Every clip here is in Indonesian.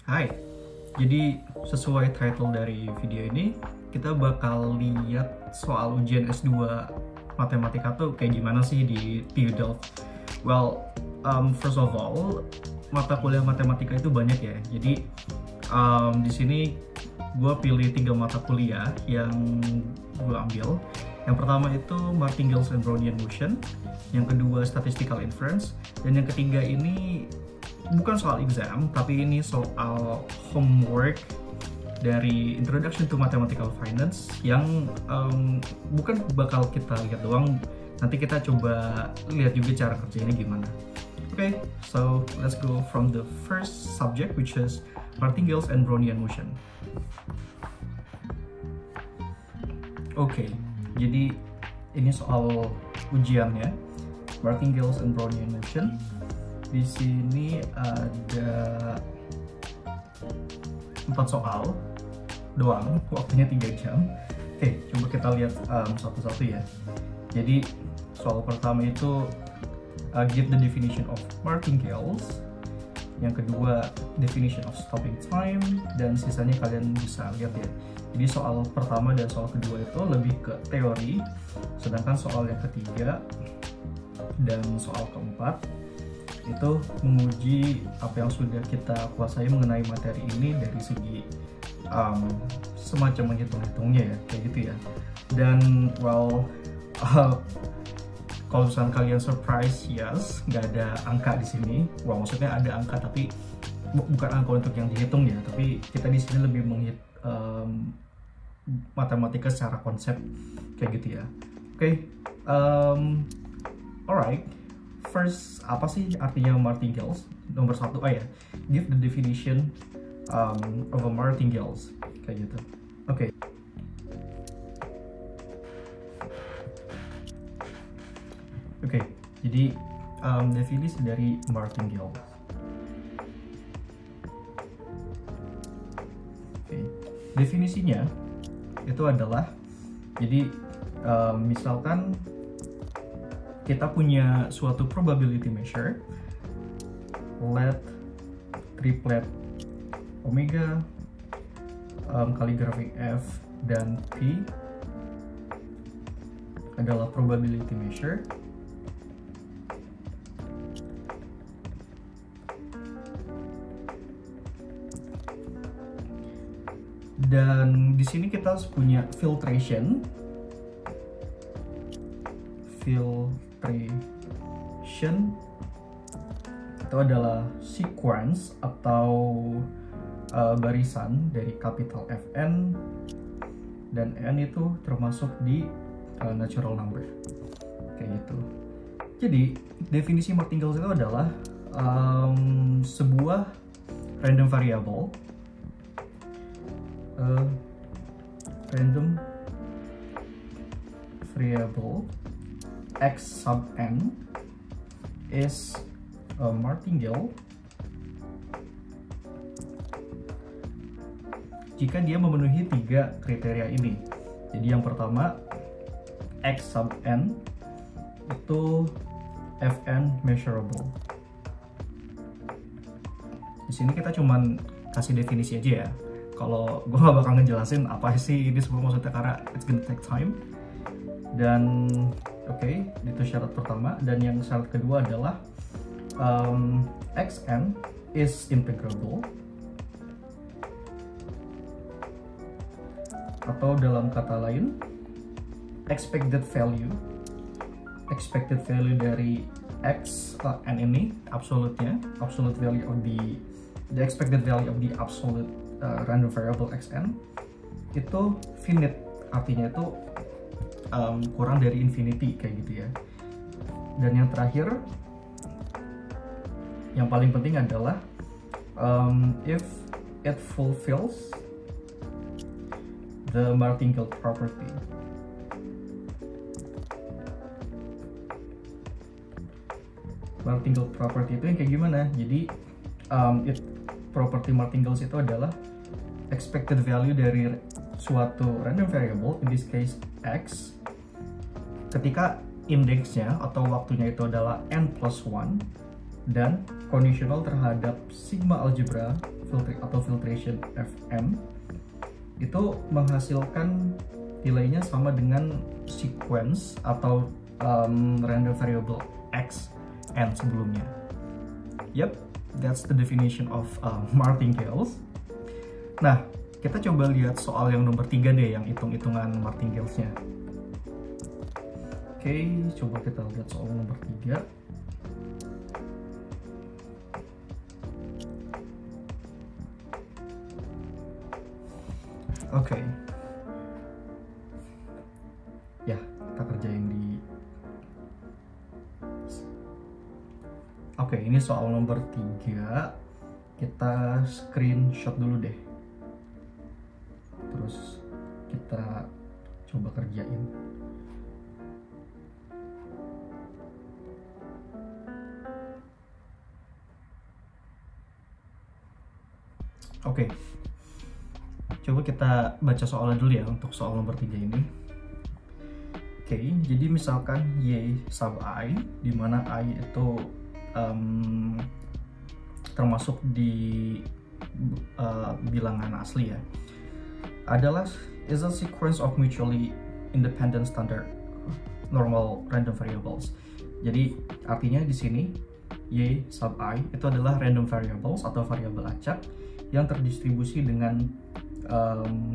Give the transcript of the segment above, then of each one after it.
Hai, jadi sesuai title dari video ini, kita bakal lihat soal ujian S2 matematika tuh kayak gimana sih di TU Delft. Well, first of all, mata kuliah matematika itu banyak ya. Jadi di sini gue pilih 3 mata kuliah yang gue ambil. Yang pertama itu Martingales and Brownian motion, yang kedua statistical inference, dan yang ketiga ini bukan soal exam, tapi ini soal homework dari Introduction to Mathematical Finance yang bukan bakal kita lihat doang, nanti kita coba lihat juga cara kerjanya gimana. Okay, so let's go from the first subject, which is Martingales and Brownian motion. Okay, jadi ini soal ujiannya, Martingales and Brownian motion. Di sini ada 4 soal doang, waktunya 3 jam. Oke, coba kita lihat satu-satu ya. Jadi soal pertama itu give the definition of martingales. Yang kedua definition of stopping time, dan sisanya kalian bisa lihat ya. Jadi soal pertama dan soal kedua itu lebih ke teori, sedangkan soal yang ketiga dan soal keempat itu menguji apa yang sudah kita kuasai mengenai materi ini dari segi semacam menghitung-hitungnya ya, kayak gitu ya. Dan well, kalau misalnya kalian surprise, yes, nggak ada angka di sini. Wah, maksudnya ada angka tapi bukan angka untuk yang dihitung ya, tapi kita di sini lebih matematika secara konsep kayak gitu ya. Oke, alright. First, apa sih artinya martingales? Nomor 1, ya, give the definition of a martingales, kayak gitu. Oke. Oke, jadi definisi dari martingales. Oke, definisinya itu adalah, jadi misalkan kita punya suatu probability measure, let triplet omega kali grafik f dan p adalah probability measure. Dan di sini kita harus punya filtration itu adalah sequence atau barisan dari capital Fn, dan n itu termasuk di natural number, kayak gitu. Jadi definisi martingales itu adalah sebuah random variable x sub n is a martingale jika dia memenuhi 3 kriteria ini. Jadi yang pertama, x sub n itu Fn measurable. Di sini kita cuman kasih definisi aja ya. Kalau gue gak bakal ngejelasin apa sih ini semua maksudnya karena it's gonna take time. Dan oke, itu syarat pertama. Dan yang syarat kedua adalah xn is integrable, atau dalam kata lain expected value dari x n ini, absolute value of the expected value of the absolute random variable xn itu finite, artinya itu kurang dari infinity, kayak gitu ya. Dan yang terakhir, yang paling penting adalah if it fulfills the martingale property. Martingale property itu yang kayak gimana? Jadi property martingales itu adalah expected value dari suatu random variable, in this case x, ketika indeksnya atau waktunya itu adalah n+1 dan conditional terhadap sigma algebra filtration fm itu menghasilkan delaynya sama dengan sequence atau random variable x n sebelumnya. Yep, that's the definition of martingales. Nah, kita coba lihat soal yang nomor 3 deh, yang hitung-hitungan martingales-nya. Oke, coba kita lihat soal nomor 3. Oke. Ya, kita kerjain di... Oke, ini soal nomor 3. Kita screenshot dulu deh. Terus kita coba kerjain. Oke. Coba kita baca soalnya dulu ya untuk soal nomor 3 ini. Oke, jadi misalkan y sub I, di mana I itu termasuk di bilangan asli ya, adalah is a sequence of mutually independent standard normal random variables. Jadi artinya di sini y sub I itu adalah random variables atau variabel acak yang terdistribusi dengan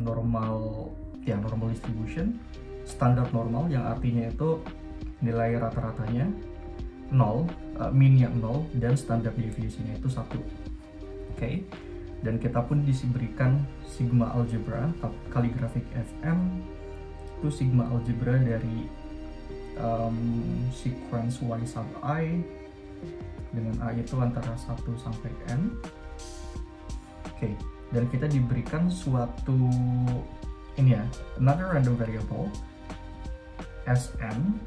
normal distribution, standar normal yang artinya itu nilai rata-ratanya 0, minnya 0, dan standar deviasinya itu 1. Oke. Dan kita pun diberikan sigma algebra kaligrafik fm, itu sigma algebra dari sequence y sub I dengan I itu antara 1 sampai n. Oke. Dan kita diberikan suatu ini ya, another random variable Sn,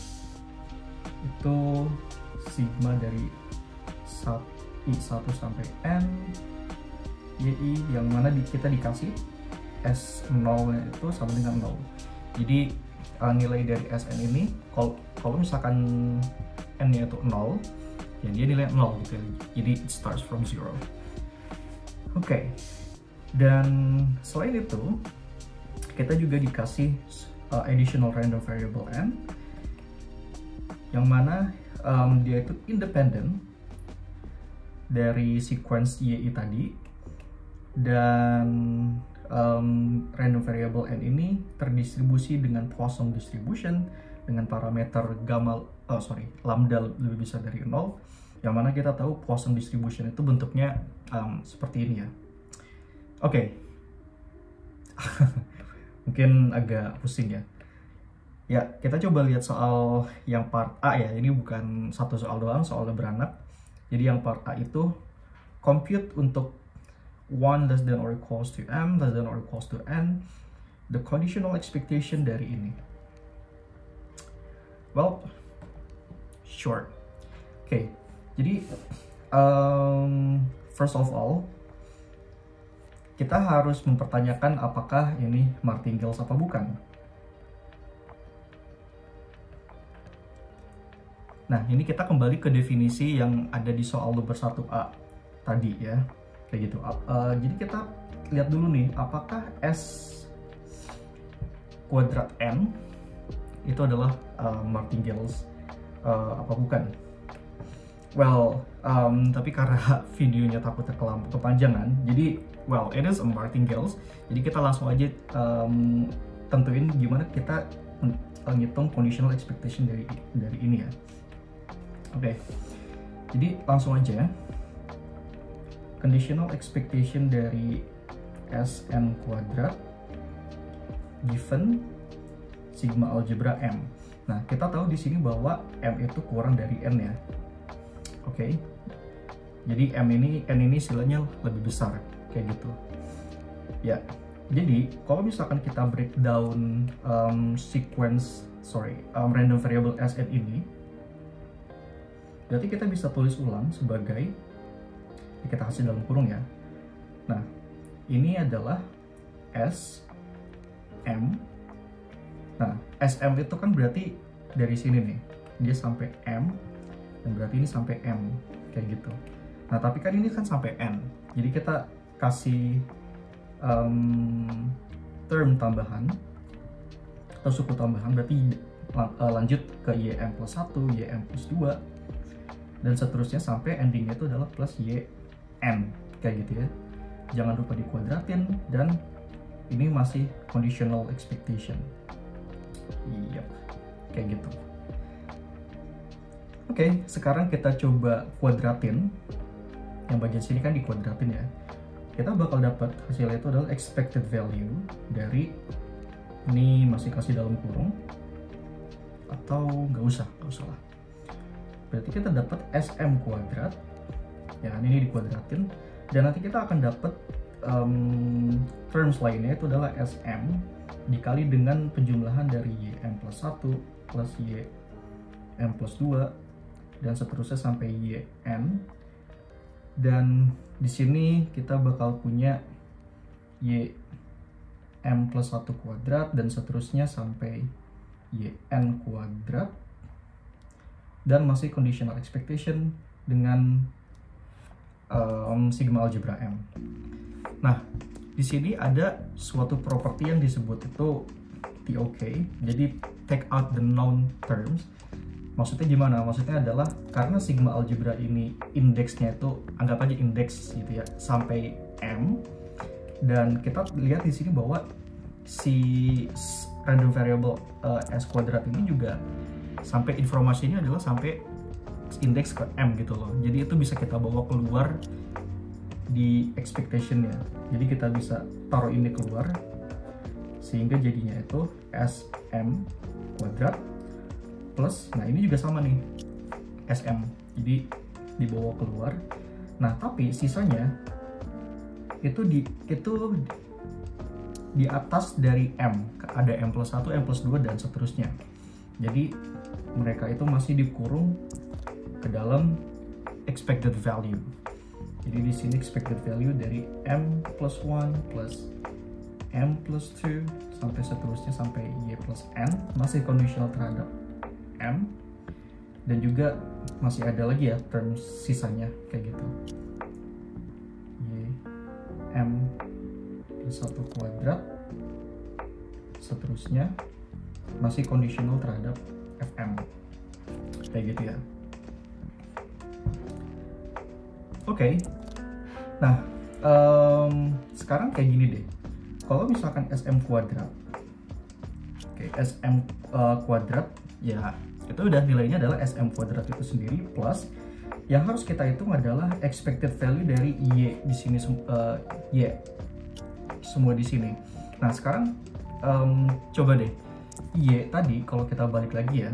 itu sigma dari I1 sampai N yi, yang mana kita dikasih S0 itu sama dengan 0. Jadi nilai dari Sn ini kalau misalkan N nya itu 0, ya dia nilai 0 gitu ya. Jadi it starts from 0. Oke. Dan selain itu, kita juga dikasih additional random variable n, yang mana dia itu independent dari sequence yi tadi, dan random variable n ini terdistribusi dengan Poisson distribution dengan parameter lambda lebih besar dari 0, yang mana kita tahu Poisson distribution itu bentuknya seperti ini ya. Oke. Mungkin agak pusing ya. Ya, kita coba lihat soal yang part A ya. Ini bukan satu soal doang, soalnya beranak. Jadi yang part A itu compute untuk 1 less than or equals to m less than or equals to n, the conditional expectation dari ini. Well, short. Oke. Jadi first of all, kita harus mempertanyakan apakah ini martingales apa bukan. Nah, ini kita kembali ke definisi yang ada di soal nomor 1A tadi ya. Kayak gitu. Jadi kita lihat dulu nih, apakah S kuadrat N itu adalah martingales apa bukan. Well, tapi karena videonya takutnya kepanjangan, jadi well, it is a martingales. Jadi kita langsung aja tentuin gimana kita ngitung conditional expectation dari ini ya. Oke. Jadi langsung aja ya. Conditional expectation dari Sn kuadrat given sigma algebra M. Nah, kita tahu di sini bahwa M itu kurang dari N ya. Oke. Jadi N ini istilahnya lebih besar kayak gitu. Ya. Jadi kalau misalkan kita breakdown random variable Sn ini, berarti kita bisa tulis ulang sebagai, kita kasih dalam kurung ya. Nah, ini adalah Sm. Nah, Sm itu kan berarti dari sini nih, dia sampai M, dan berarti ini sampai M, kayak gitu. Nah, tapi kan ini kan sampai N, jadi kita kasih term tambahan atau suku tambahan, berarti lanjut ke YM plus 1, YM plus 2, dan seterusnya sampai endingnya itu adalah plus YN, kayak gitu ya. Jangan lupa dikuadratin, dan ini masih conditional expectation. Iya, kayak gitu. Oke, sekarang kita coba kuadratin. Yang bagian sini kan dikuadratin ya. Kita bakal dapat hasilnya itu adalah expected value dari, ini masih kasih dalam kurung atau nggak usah lah. Berarti kita dapat SM kuadrat, ya kan, ini dikuadratin, dan nanti kita akan dapat terms lainnya itu adalah SM dikali dengan penjumlahan dari YM plus 1 plus YM plus 2 dan seterusnya sampai YN. Dan di sini kita bakal punya YM plus 1 kuadrat dan seterusnya sampai YN kuadrat, dan masih conditional expectation dengan sigma algebra M. Nah, di sini ada suatu properti yang disebut itu TOK, jadi take out the known terms. Maksudnya gimana? Maksudnya adalah karena sigma algebra ini indeksnya itu, anggap aja indeks gitu ya, sampai M, dan kita lihat di sini bahwa si random variable S kuadrat ini juga sampai informasinya adalah sampai indeks ke M gitu loh. Jadi itu bisa kita bawa keluar di expectation-nya. Jadi kita bisa taruh ini keluar sehingga jadinya itu SM kuadrat plus, nah ini juga sama nih, SM, jadi dibawa keluar. Nah tapi sisanya itu di atas dari M, ada M plus 1, M plus 2, dan seterusnya. Jadi mereka itu masih dikurung ke dalam expected value. Jadi di sini expected value dari M plus 1 plus M plus 2 sampai seterusnya sampai Y plus N masih conditional terhadap M, dan juga masih ada lagi ya term sisanya kayak gitu, Y M plus 1 kuadrat, seterusnya masih conditional terhadap FM kayak gitu ya. Oke. Nah sekarang kayak gini deh, kalau misalkan SM kuadrat, SM kuadrat ya itu udah nilainya adalah SM kuadrat itu sendiri, plus yang harus kita hitung adalah expected value dari Y di sini, Y semua di sini. Nah sekarang coba deh Y tadi, kalau kita balik lagi ya,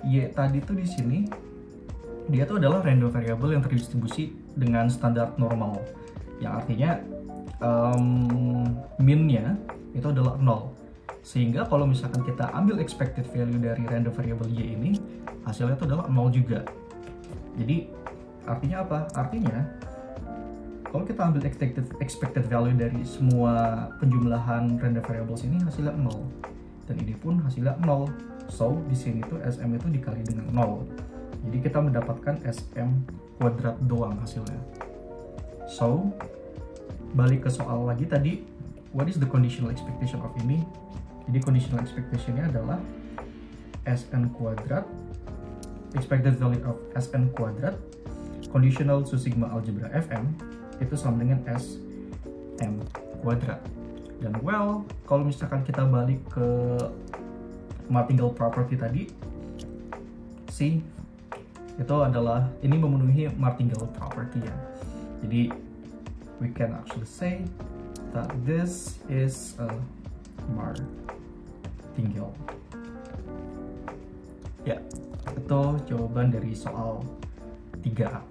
Y tadi tuh di sini dia tuh adalah random variable yang terdistribusi dengan standar normal, yang artinya min-nya itu adalah 0. Sehingga kalau misalkan kita ambil expected value dari random variable Y ini, hasilnya itu adalah 0 juga. Jadi artinya apa? Artinya kalau kita ambil expected value dari semua penjumlahan random variables ini, hasilnya 0. Dan ini pun hasilnya 0. So di sini tuh SM itu dikali dengan 0. Jadi kita mendapatkan SM kuadrat doang hasilnya. So balik ke soal lagi tadi, what is the conditional expectation of ini? Jadi conditional expectation-nya adalah Sn kuadrat, expected value of Sn kuadrat, conditional to sigma algebra Fm, itu sama dengan Sm kuadrat. Dan well, kalau misalkan kita balik ke martingale property tadi, C itu adalah, ini memenuhi martingale property ya. Jadi we can actually say that this is a martingale. Ya, itu jawaban dari soal 3A.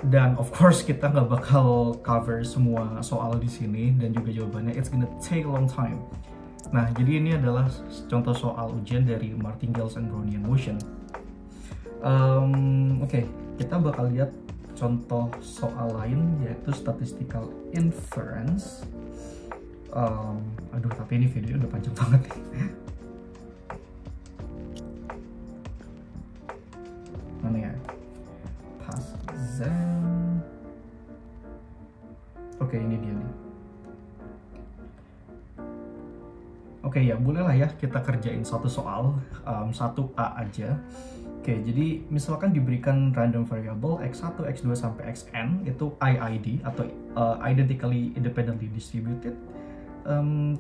Dan of course kita nggak bakal cover semua soal di sini, dan juga jawabannya it's gonna take a long time. Nah, jadi ini adalah contoh soal ujian dari martingales and Brownian motion. Oke, kita bakal lihat contoh soal lain, yaitu statistical inference. Aduh, tapi ini video udah panjang banget nih. Mana ya? Pas Zen. Oke, ini dia nih. Oke ya, bolehlah ya kita kerjain satu soal, 1A aja. Oke, jadi misalkan diberikan random variable x1, x2 sampai xn itu IID atau identically independently distributed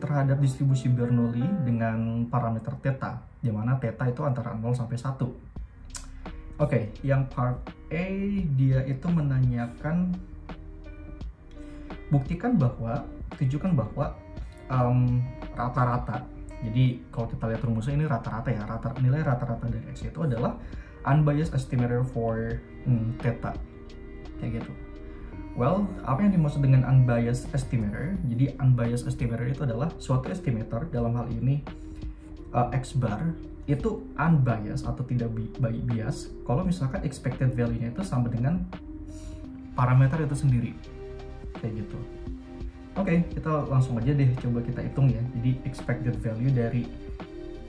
terhadap distribusi Bernoulli dengan parameter theta, di mana theta itu antara 0 sampai 1. Oke, yang part A dia itu menanyakan tunjukkan bahwa rata-rata. Jadi kalau kita lihat rumusnya ini rata-rata ya, nilai rata-rata dari x itu adalah unbiased estimator for theta, kayak gitu. Well, apa yang dimaksud dengan unbiased estimator? Jadi unbiased estimator itu adalah suatu estimator, dalam hal ini x bar itu unbiased atau tidak bias kalau misalkan expected value-nya itu sama dengan parameter itu sendiri, kayak gitu. Oke, kita langsung aja deh, coba kita hitung ya. Jadi expected value dari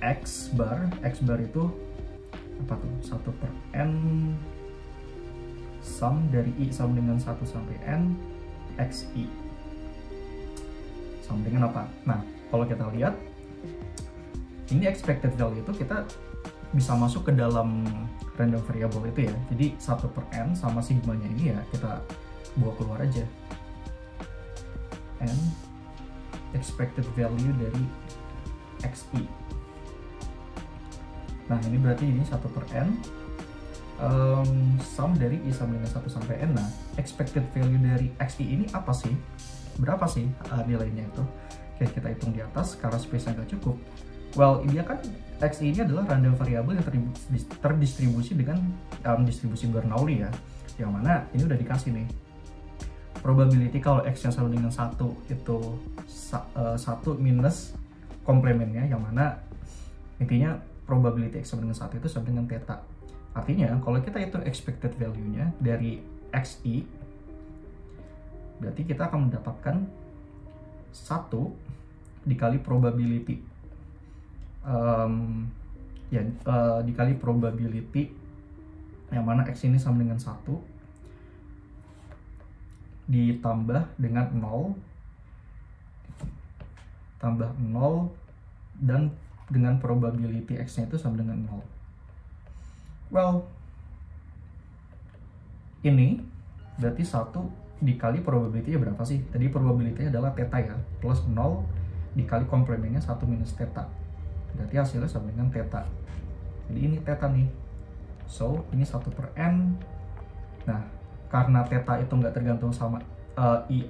x bar itu apa tuh? 1/n sum dari i sama dengan 1 sampai n xi sama dengan apa? Nah, kalau kita lihat ini expected value itu kita bisa masuk ke dalam random variable itu ya. Jadi 1/n sama sigmanya ini ya kita bawa keluar aja. N expected value dari xi. Nah, ini berarti ini 1/n sum dari i sama dengan 1 sampai n. Nah, expected value dari xi ini apa sih? Berapa sih nilainya itu? Oke, kita hitung di atas karena space-nya nggak cukup. Well, ini kan xi ini adalah random variable yang terdistribusi dengan distribusi Bernoulli ya, yang mana ini udah dikasih nih. Probability kalau x yang sama dengan 1 itu 1 minus komplementnya, yang mana intinya probability x sama dengan 1 itu sama dengan theta. Artinya kalau kita hitung expected value-nya dari xi, berarti kita akan mendapatkan 1 dikali probability dikali probability yang mana x ini sama dengan 1 ditambah dengan 0 tambah 0 dan dengan probability x-nya itu sama dengan 0. Well, ini berarti 1 dikali probability-nya berapa sih? Tadi probability-nya adalah theta ya, plus 0 dikali komplementnya 1 minus theta. Berarti hasilnya sama dengan theta. Jadi ini theta nih. So, ini 1/n. Nah, karena theta itu nggak tergantung sama i,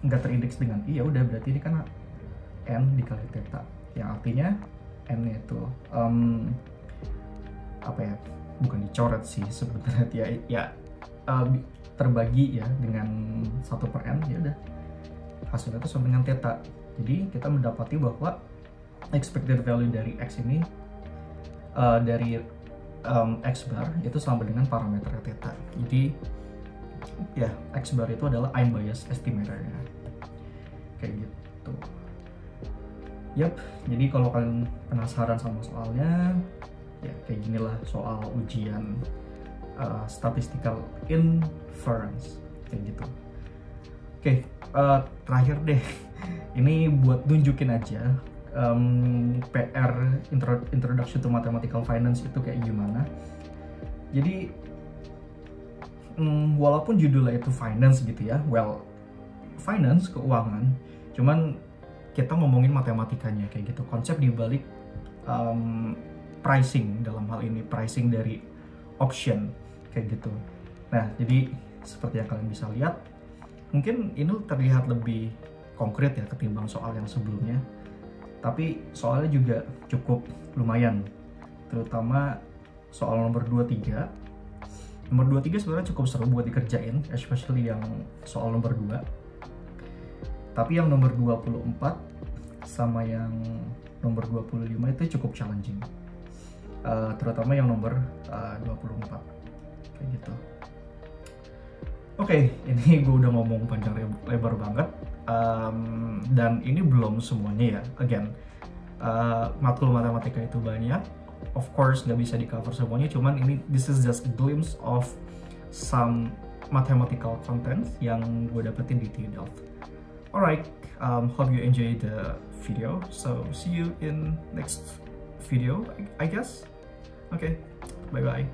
nggak terindeks dengan i, ya udah berarti ini kan n dikali theta, yang artinya n itu apa ya, bukan dicoret sih sebenarnya ya, terbagi ya dengan 1/n, ya udah hasilnya itu sama dengan theta. Jadi kita mendapati bahwa expected value dari x ini dari x bar itu sama dengan parameter theta. Jadi ya, x bar itu adalah unbiased estimator-nya, kayak gitu. Yap, jadi kalau kalian penasaran sama soalnya, ya kayak ginilah soal ujian statistical inference, kayak gitu. Oke, terakhir deh, ini buat nunjukin aja PR Introduction to Mathematical Finance itu kayak gimana. Jadi walaupun judulnya itu finance gitu ya, well, finance, keuangan, cuman kita ngomongin matematikanya kayak gitu, konsep dibalik pricing, dalam hal ini pricing dari option kayak gitu. Nah, jadi seperti yang kalian bisa lihat, mungkin ini terlihat lebih konkret ya ketimbang soal yang sebelumnya, tapi soalnya juga cukup lumayan, terutama soal nomor 23. Nomor 23 sebenarnya cukup seru buat dikerjain, especially yang soal nomor 2. Tapi yang nomor 24 sama yang nomor 25 itu cukup challenging, terutama yang nomor 24 kayak gitu. Oke, ini gue udah ngomong panjang lebar banget, dan ini belum semuanya ya. Again, matkul matematika itu banyak, of course nggak bisa di cover semuanya, cuman ini this is just a glimpse of some mathematical content yang gue dapetin di TU Delft. Alright, hope you enjoy the video. So see you in next video, I guess. Okay, bye bye.